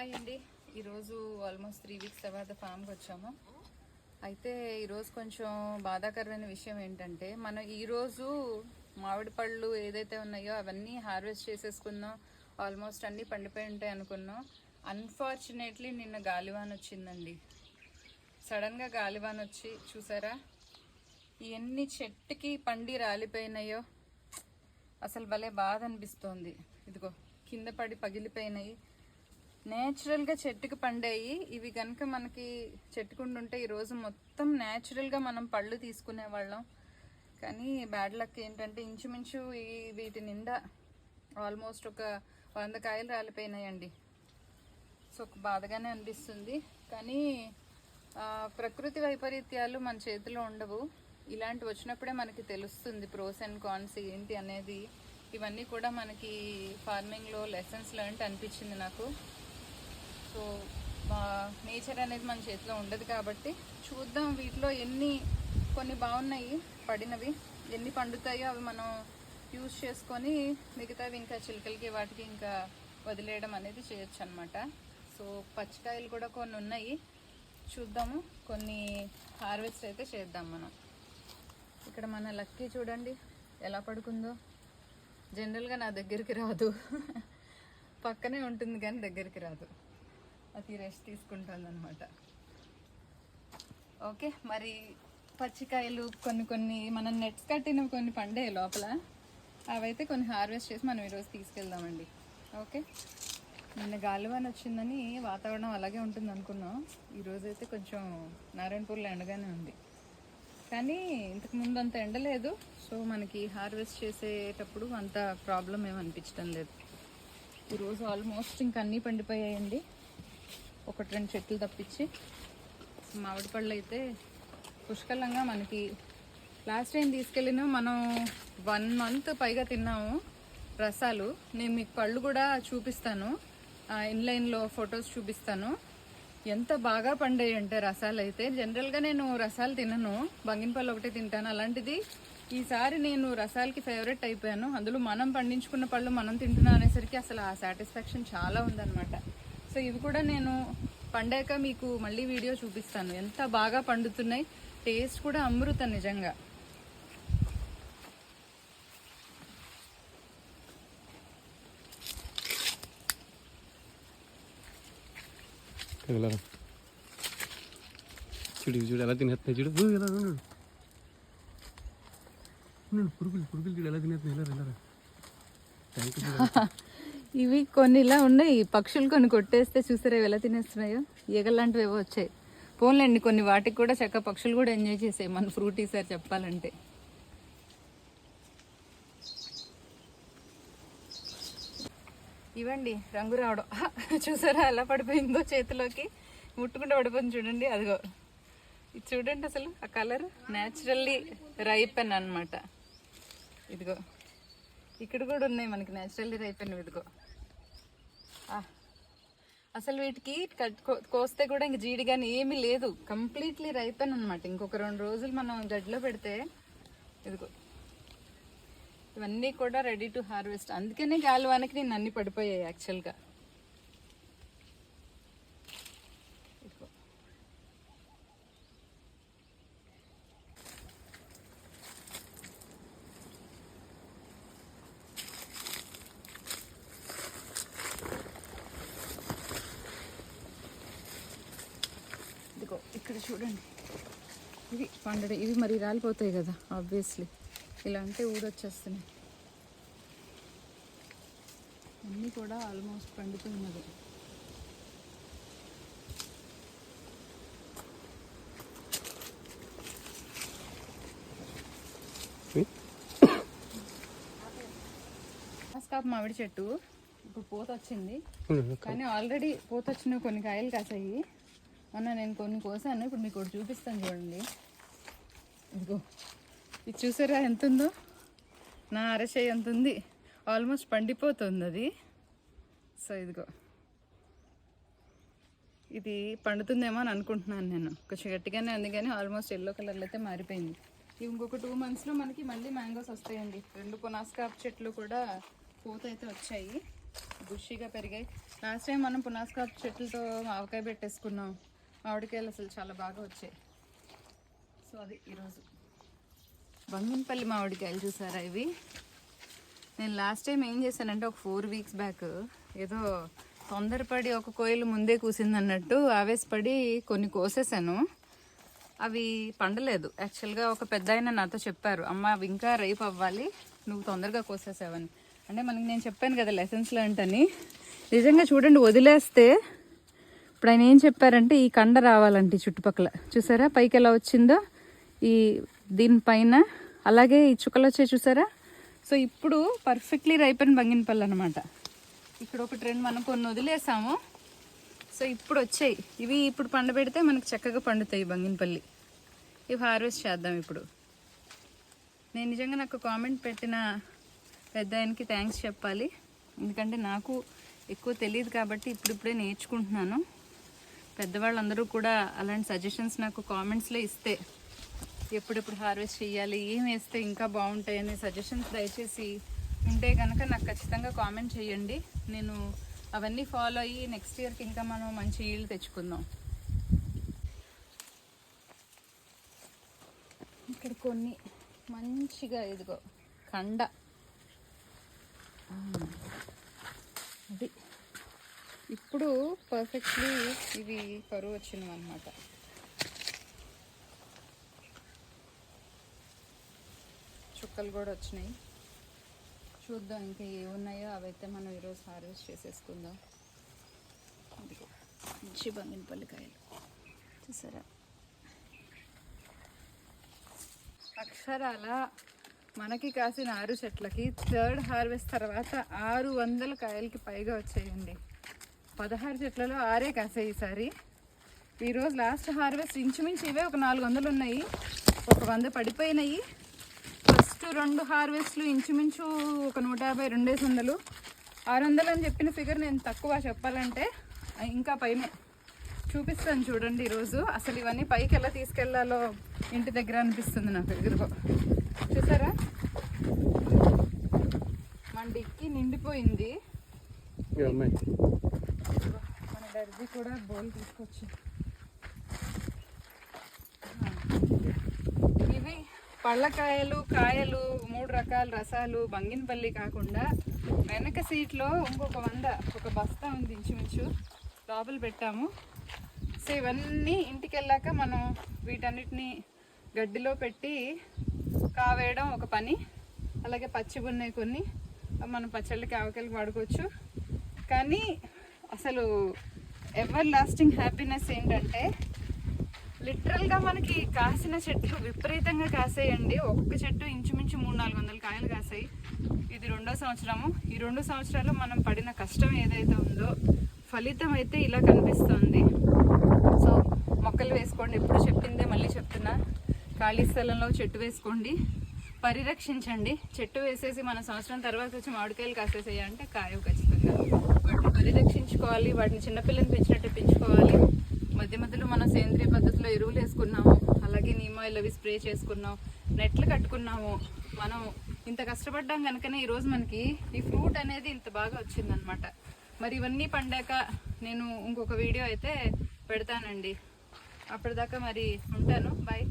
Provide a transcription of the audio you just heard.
Hi అండి. ఈరోజు almost 3 weeks తర్వాత ఫామ్కి వచ్చాము. అయితే ఈరోజు కొంచెం బాధాకరమైన విషయం ఏంటంటే, మనం ఈరోజు మామిడి పళ్ళు ఏదైతే ఉన్నాయో అవన్నీ హార్వెస్ట్ చేసేసుకుందాం, ఆల్మోస్ట్ అన్నీ పండిపోయి ఉంటాయి అనుకున్నాం. అన్ఫార్చునేట్లీ నిన్న గాలివాన వచ్చిందండి. సడన్గా గాలివాన వచ్చి చూసారా ఎన్ని చెట్టుకి పండి రాలిపోయినాయో. అసలు భలే బాధ అనిపిస్తోంది. ఇదిగో కింద పడి పగిలిపోయినాయి. నేచురల్గా చెట్టుకి పండాయి. ఇవి కనుక మనకి చెట్టుకుంటుంటే ఈరోజు మొత్తం నేచురల్గా మనం పళ్ళు తీసుకునే వాళ్ళం. కానీ బ్యాడ్ లక్ ఏంటంటే ఇంచుమించు వీటి నిండా ఆల్మోస్ట్ ఒక 100 కాయలు రాలిపోయినాయండి. సో బాధగానే అనిపిస్తుంది. కానీ ప్రకృతి వైపరీత్యాలు మన చేతిలో ఉండవు. ఇలాంటి వచ్చినప్పుడే మనకి తెలుస్తుంది ప్రోస్ అండ్ కాన్స్ ఏంటి అనేది. ఇవన్నీ కూడా మనకి ఫార్మింగ్లో లెసన్స్ లెర్న్డ్ అనిపించింది నాకు. సో నేచర్ అనేది మన చేతిలో ఉండదు కాబట్టి చూద్దాం వీటిలో కొన్ని బాగున్నాయి పడినవి, ఎన్ని పండుతాయో అవి మనం యూజ్ చేసుకొని మిగతావి ఇంకా చిలుకలకి వాటికి ఇంకా వదిలేయడం అనేది చేయొచ్చు అనమాట. సో పచ్చికాయలు కూడా కొన్ని ఉన్నాయి, చూద్దాము. కొన్ని హార్వెస్ట్ అయితే చేద్దాం మనం. ఇక్కడ మన లక్కీ చూడండి ఎలా పడుకుందో. జనరల్గా నా దగ్గరికి రాదు, పక్కనే ఉంటుంది కానీ దగ్గరికి రాదు. అది రెస్ట్ తీసుకుంటుంది అనమాట. ఓకే, మరి పచ్చికాయలు కొన్ని మనం నెట్స్ కట్టినవి కొన్ని పండే లోపల, అవైతే కొన్ని హార్వెస్ట్ చేసి మనం ఈరోజు తీసుకెళ్దామండి. ఓకే, నిన్న గాలివాన వచ్చిందని వాతావరణం అలాగే ఉంటుంది అనుకున్నాం. ఈరోజు అయితే కొంచెం నారాయణపూర్లో ఎండగానే ఉంది, కానీ ఇంతకు ముందు అంత ఎండలేదు. సో మనకి హార్వెస్ట్ చేసేటప్పుడు అంత ప్రాబ్లం ఏమనిపించడం లేదు. ఈరోజు ఆల్మోస్ట్ ఇంక అన్నీ పండిపోయాయండి, 1-2 చెట్లు తప్పించి. మామిడి పళ్ళు అయితే పుష్కలంగా మనకి లాస్ట్ టైం తీసుకెళ్ళిన మనం 1 మంత్ పైగా తిన్నాము రసాలు. నేను మీకు పళ్ళు కూడా చూపిస్తాను, ఇన్లైన్లో ఫొటోస్ చూపిస్తాను. ఎంత బాగా పండాయి అంటే రసాలు అయితే. జనరల్గా నేను రసాలు తినను, బంగినపళ్ళు ఒకటే తింటాను. అలాంటిది ఈసారి నేను రసాలకి ఫేవరెట్ అయిపోయాను. అందులో మనం పండించుకున్న పళ్ళు మనం తింటున్నాం అనేసరికి అసలు ఆ సాటిస్ఫాక్షన్ చాలా ఉందన్నమాట. సో ఇవి కూడా నేను పండాక మీకు మళ్ళీ వీడియో చూపిస్తాను, ఎంత బాగా పండుతున్నాయి. టేస్ట్ కూడా అమృతం నిజంగా. చూడు ఎలా తినేస్తున్నాయి, చూడు ఎలా పురుగులు చూడు ఎలా తినేస్తున్నాయి. ఇవి కొన్ని ఇలా ఉన్నాయి, పక్షులు కొన్ని కొట్టేస్తే చూసారా ఎలా తినేస్తున్నాయో. ఈగలాంటివి ఏవో వచ్చాయి. పోన్లేండి, కొన్ని వాటికి కూడా చక్క పక్షులు కూడా ఎంజాయ్ చేసాయి మన ఫ్రూట్ ఈసారి చెప్పాలంటే. ఇవ్వండి రంగు రావడం చూసారా ఎలా పడిపోయిందో చేతిలోకి, ముట్టుకుంటే పడిపోయింది చూడండి. అదిగో ఇది చూడండి, అసలు ఆ కలర్ న్యాచురల్లీ రైపెన్ అన్నమాట. ఇదిగో ఇక్కడ కూడా ఉన్నాయి మనకి న్యాచురల్లీ రైపెన్. ఇదిగో అసలు వీటికి కోస్తే కూడా ఇంక జీడి కానీ ఏమీ లేదు, కంప్లీట్లీ రైపెన్ అనమాట. ఇంకొక 2 రోజులు మనం గడ్డిలో పెడితే ఇదిగో ఇవన్నీ కూడా రెడీ టు హార్వెస్ట్. అందుకనే గాలివానకి నేను అన్ని పడిపోయాయి యాక్చువల్గా. ఇక్కడ చూడండి ఇవి పండడం, ఇవి మరి రాలిపోతాయి కదా ఆబ్వియస్లీ. ఇలా అంటే ఊడొచ్చేస్తున్నాయి. అన్నీ కూడా ఆల్మోస్ట్ పండిపోయినది. కాపు మామిడి చెట్టు ఇప్పుడు పూత వచ్చింది, కానీ ఆల్రెడీ పూత వచ్చిన కొన్ని కాయలు కాసాయి. మొన్న నేను కొన్ని కోసాను, ఇప్పుడు మీకు ఒకటి చూపిస్తాను చూడండి. ఇదిగో ఇది చూసారా ఎంత ఉందో, నా అరచేయి ఎంత ఉంది, ఆల్మోస్ట్ పండిపోతుంది అది. సో ఇదిగో ఇది పండుతుందేమో అని అనుకుంటున్నాను నేను. కొంచెం గట్టిగానే ఉంది కానీ ఆల్మోస్ట్ ఎల్లో కలర్లో అయితే మారిపోయింది. ఇంకొక 2 monthsలో మనకి మళ్ళీ మ్యాంగోస్ వస్తాయండి. 2 పునాస కాపు చెట్లు కూడా పూత అయితే వచ్చాయి. బుషీగా పెరిగాయి. లాస్ట్ టైం మనం పునాస్కాప్ చెట్లతో ఆవకాయ పెట్టేసుకున్నాం. మామిడికాయలు అసలు చాలా బాగా వచ్చాయి. సో అది ఈరోజు బంగినపల్లి మామిడికాయలు చూసారా ఇవి. నేను లాస్ట్ టైం ఏం చేశానంటే ఒక 4 weeks బ్యాక్ ఏదో తొందరపడి ఒక కోయిలు ముందే కూసింది అన్నట్టు ఆవేశపడి కొన్ని కోసేసాను. అవి పండలేదు. యాక్చువల్గా ఒక పెద్ద ఆయన నాతో చెప్పారు, అమ్మ అవి ఇంకా రైప్ అవ్వాలి, నువ్వు తొందరగా కోసేసావని. అంటే మనకి నేను చెప్పాను కదా లెసన్స్ లెర్న్ట్ అని. నిజంగా చూడండి, వదిలేస్తే ఇప్పుడు ఆయన ఏం చెప్పారంటే ఈ కండ రావాలంటే చుట్టుపక్కల చూసారా పైకి ఎలా వచ్చిందో ఈ దీనిపైన, అలాగే ఈ చుక్కలు వచ్చాయి చూసారా. సో ఇప్పుడు పర్ఫెక్ట్లీ రైపెన్ బంగినపల్లి అనమాట. ఇక్కడ ఒకటి 2 మనం కొన్ని వదిలేసాము. సో ఇప్పుడు వచ్చాయి ఇవి. ఇప్పుడు పండబెడితే మనకి చక్కగా పండుతాయి బంగినపల్లి. ఇవి హార్వెస్ట్ చేద్దాం ఇప్పుడు. నేను నిజంగా నాకు కామెంట్ పెట్టిన పెద్ద ఆయనకి థ్యాంక్స్ చెప్పాలి. ఎందుకంటే నాకు ఎక్కువ తెలియదు కాబట్టి ఇప్పుడిప్పుడే నేర్చుకుంటున్నాను. పెద్దవాళ్ళందరూ కూడా అలాంటి సజెషన్స్ నాకు కామెంట్స్లో ఇస్తే ఎప్పుడెప్పుడు హార్వెస్ట్ చేయాలి, ఏం వేస్తే ఇంకా బాగుంటాయి అనే సజెషన్స్ దయచేసి ఉంటే కనుక నాకు ఖచ్చితంగా కామెంట్ చేయండి. నేను అవన్నీ ఫాలో అయ్యి నెక్స్ట్ ఇయర్కి ఇంకా మనం మంచి ఈల్డ్ తెచ్చుకుందాం. ఇక్కడ కొన్ని మంచిగా ఇదిగో కండ అది ఇప్పుడు పర్ఫెక్ట్లీ ఇవి కరువు వచ్చినవి అన్నమాట. చుక్కలు కూడా వచ్చినాయి. చూద్దాం ఇంకా ఏమున్నాయో అవైతే మనం ఈరోజు హార్వెస్ట్ చేసేసుకుందాం. ఇదిగో మంచి బంగినపల్లికాయలు చూసారా. అక్షరాల మనకి కాసిన 6 చెట్లకి 3rd హార్వెస్ట్ తర్వాత 600 కాయలకి పైగా వచ్చాయండి. 16 చెట్లలో 6 కాసాయి ఈసారి. ఈరోజు లాస్ట్ హార్వెస్ట్ ఇంచుమించు ఇవే ఒక 400 ఉన్నాయి, ఒక 100 పడిపోయినాయి. ఫస్ట్ 2 హార్వెస్ట్లు ఇంచుమించు ఒక 150, 200, 600 అని చెప్పిన ఫిగర్ నేను తక్కువ చెప్పాలంటే ఇంకా పైనే చూపిస్తాను చూడండి. ఈరోజు అసలు ఇవన్నీ పైకి ఎలా తీసుకెళ్లాలో ఇంటి దగ్గర అనిపిస్తుంది నాకు. ఎదురుగో చూసారా మన డిక్కి నిండిపోయింది. మన దర్జీ కూడా బౌల్ తీసుకొచ్చి ఇవి పళ్ళకాయలు, కాయలు, 3 రకాల రసాలు బంగినపల్లి కాకుండా వెనక సీట్లో ఇంకొక 100 ఒక బస్తా ఉంది ఇంచుమించు లోపల పెట్టాము. సో ఇవన్నీ ఇంటికి వెళ్ళాక మనం వీటన్నిటిని గడ్డిలో పెట్టి కావేయడం ఒక పని. అలాగే పచ్చి ఉన్నాయి కొన్ని, మనం పచ్చళ్ళకి ఆవకాయలకి వాడుకోవచ్చు. కానీ అసలు ఎవర్ లాస్టింగ్ హ్యాపీనెస్ ఏంటంటే లిటరల్గా మనకి కాసిన చెట్లు విపరీతంగా కాసాయండి. ఒక్కొక్క చెట్టు ఇంచుమించు 300-400 కాయలు కాసాయి. ఇది 2వ సంవత్సరము. ఈ 2 సంవత్సరాలు మనం పడిన కష్టం ఏదైతే ఉందో ఫలితం అయితే ఇలా కనిపిస్తుంది. సో మొక్కలు వేసుకోండి, ఎప్పుడు చెప్పిందే మళ్ళీ చెప్తున్నా. ఖాళీ స్థలంలో చెట్టు వేసుకోండి, పరిరక్షించండి. చెట్టు వేసేసి మన సంవత్సరం తర్వాత వచ్చి మామిడికాయలు కాసేసేయంటే కాయవు ఖచ్చితంగా. వాటిని పరిరక్షించుకోవాలి, వాటిని చిన్నపిల్లని పెంచినట్టు పెంచుకోవాలి. మధ్య మధ్యలో మనం సేంద్రియ పద్ధతిలో ఎరువులు వేసుకున్నాము, అలాగే నీమ్ ఆయిల్ అవి స్ప్రే చేసుకున్నాం, నెట్లు కట్టుకున్నాము. మనం ఇంత కష్టపడ్డాం కనుకనే ఈరోజు మనకి ఈ ఫ్రూట్ అనేది ఇంత బాగా వచ్చిందనమాట. మరి ఇవన్నీ పండాక నేను ఇంకొక వీడియో అయితే పెడతానండి. అప్పటిదాకా మరి ఉంటాను, బాయ్.